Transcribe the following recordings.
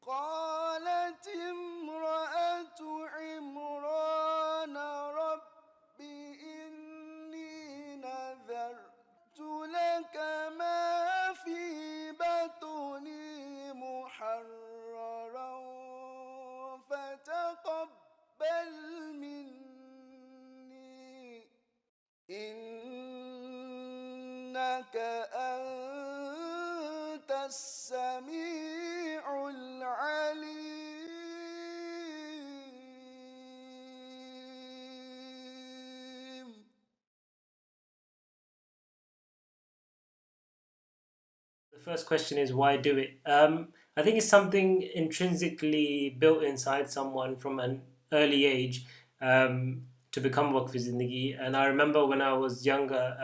قالت امرأة عمران رب إني نذرت لك ما في بطني محررا فتقبل مني إنك أنت السميع العليم. The first question is why do it? I think it's something intrinsically built inside someone from an early age to become Waqf Zindagi. And I remember when I was younger,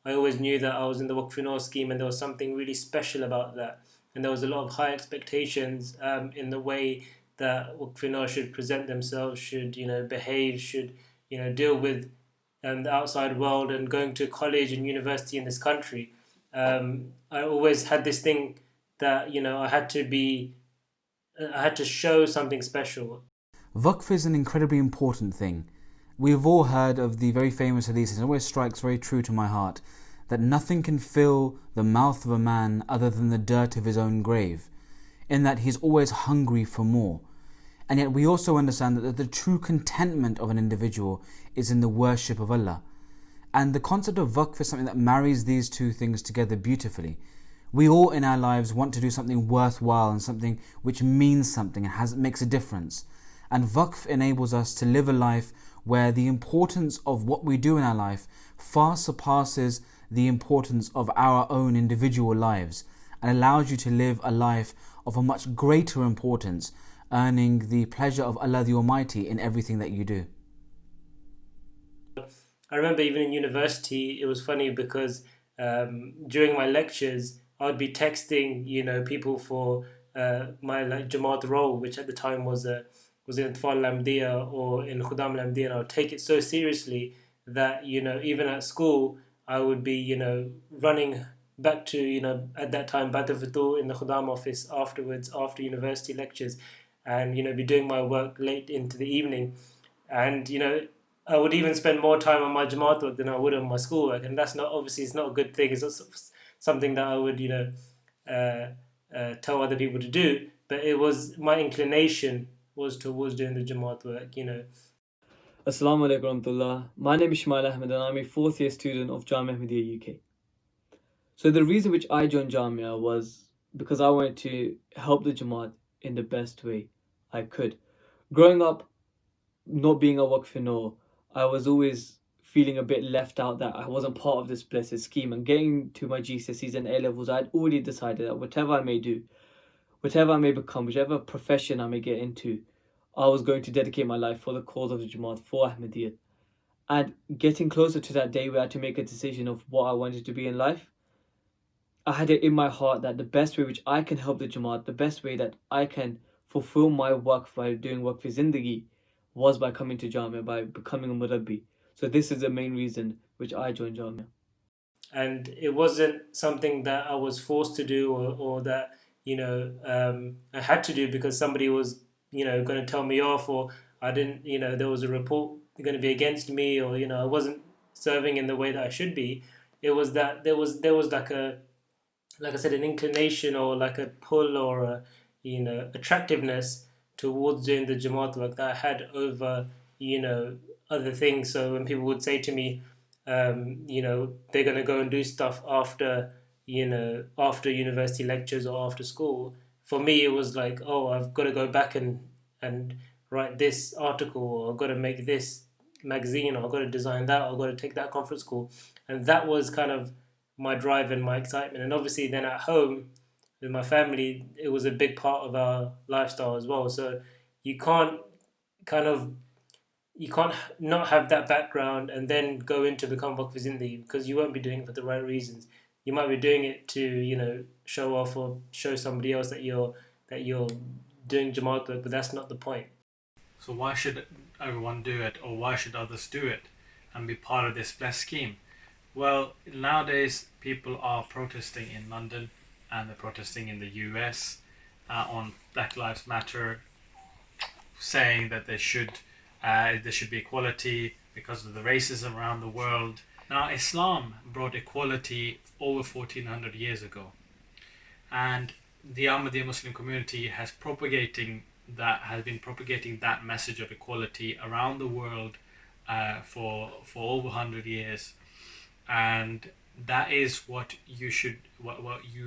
I always knew that I was in the Waqf scheme, and there was something really special about that. And there was a lot of high expectations in the way that Waqf should present themselves, should behave, should deal with the outside world, and going to college and university in this country. I always had this thing that I had to show something special. Waqf is an incredibly important thing. We've all heard of the very famous hadith, and it always strikes very true to my heart, that nothing can fill the mouth of a man other than the dirt of his own grave, in that he's always hungry for more. And yet we also understand that the true contentment of an individual is in the worship of Allah. And the concept of Waqf is something that marries these two things together beautifully. We all in our lives want to do something worthwhile and something which means something and makes a difference. And Waqf enables us to live a life where the importance of what we do in our life far surpasses the importance of our own individual lives, and allows you to live a life of a much greater importance, earning the pleasure of Allah the Almighty in everything that you do. I remember even in university, it was funny because during my lectures, I would be texting, people for my Jamaat role, which at the time was in Atfal Lamdiya or in Khudam Lamdiya, and I would take it so seriously that even at school I would be running back to at that time Badr Futur in the Khudam office afterwards, after university lectures, and be doing my work late into the evening, and I would even spend more time on my Jamaat work than I would on my schoolwork, and that's not, obviously it's not a good thing. It's not something that I would tell other people to do, but it was my inclination was towards doing the Jamaat work. Assalamu alaikum warahmatullah. My name is Ismail Ahmed and I'm a fourth year student of Jamia Ahmadiyya UK. So the reason which I joined Jamia was because I wanted to help the Jamaat in the best way I could. Growing up, not being a Waqf, I was always feeling a bit left out, that I wasn't part of this blessed scheme. And getting to my GCSEs and A-levels, I had already decided that whatever I may do, whatever I may become, whichever profession I may get into, I was going to dedicate my life for the cause of the Jamaat, for Ahmadiyyat. And getting closer to that day where I had to make a decision of what I wanted to be in life, I had it in my heart that the best way which I can help the Jamaat, the best way that I can fulfill my work by doing Waqf Zindagi, was by coming to Jamia, by becoming a Murabbi. So this is the main reason which I joined Jamia. And it wasn't something that I was forced to do, or that I had to do because somebody was going to tell me off, or I didn't, there was a report going to be against me, or I wasn't serving in the way that I should be. It was that there was like I said, an inclination or like a pull or a attractiveness towards doing the Jamaat work that I had over other things. So when people would say to me, they're going to go and do stuff after after university lectures or after school, for me it was like, oh, I've got to go back and write this article, or I've got to make this magazine, or I've got to design that, or I've got to take that conference call. And that was kind of my drive and my excitement. And obviously then at home with my family, it was a big part of our lifestyle as well. So you can't not have that background and then go into become Waqf Zindi, because you won't be doing it for the right reasons. You might be doing it to show off or show somebody else that you're doing Jamaat work, but that's not the point. So why should everyone do it, or why should others do it and be part of this blessed scheme? Well, nowadays people are protesting in London, and they're protesting in the US, on Black Lives Matter, saying that there should be equality because of the racism around the world. Now, Islam brought equality over 1400 years ago, and the Ahmadiyya Muslim community has been propagating that message of equality around the world for over 100 years, and that is what you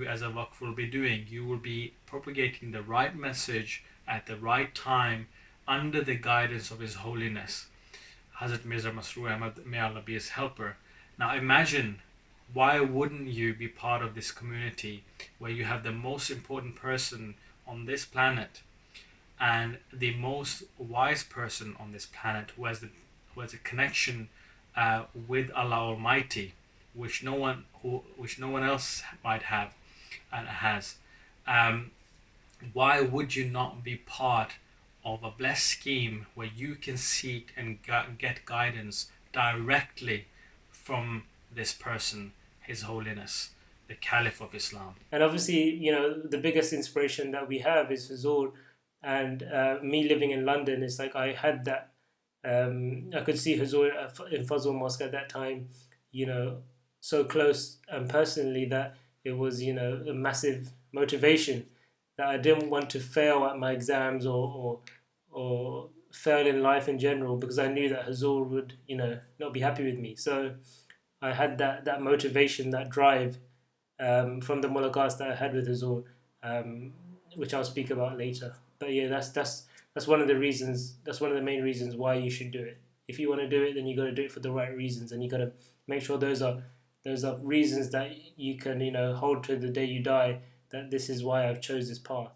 as a Waqf will be doing. You will be propagating the right message at the right time under the guidance of His Holiness Hazrat Mirza Tahir Ahmad, may Allah be his helper. Now imagine, why wouldn't you be part of this community where you have the most important person on this planet and the most wise person on this planet who has a connection with Allah Almighty, which no one else might have and has. Why would you not be part of a blessed scheme where you can seek and get guidance directly from this person, His Holiness, the Caliph of Islam? And obviously, the biggest inspiration that we have is Huzur. And me living in London, it's like I had that. I could see Huzur in Fazl Mosque at that time, so close and personally, that it was, a massive motivation that I didn't want to fail at my exams or fail in life in general, because I knew that Huzur would, not be happy with me. So I had that motivation, that drive from the mulaqats that I had with Huzur, which I'll speak about later. But yeah, that's one of the reasons. That's one of the main reasons why you should do it. If you want to do it, then you got to do it for the right reasons, and you got to make sure those are reasons that you can hold to the day you die. That this is why I've chose this path.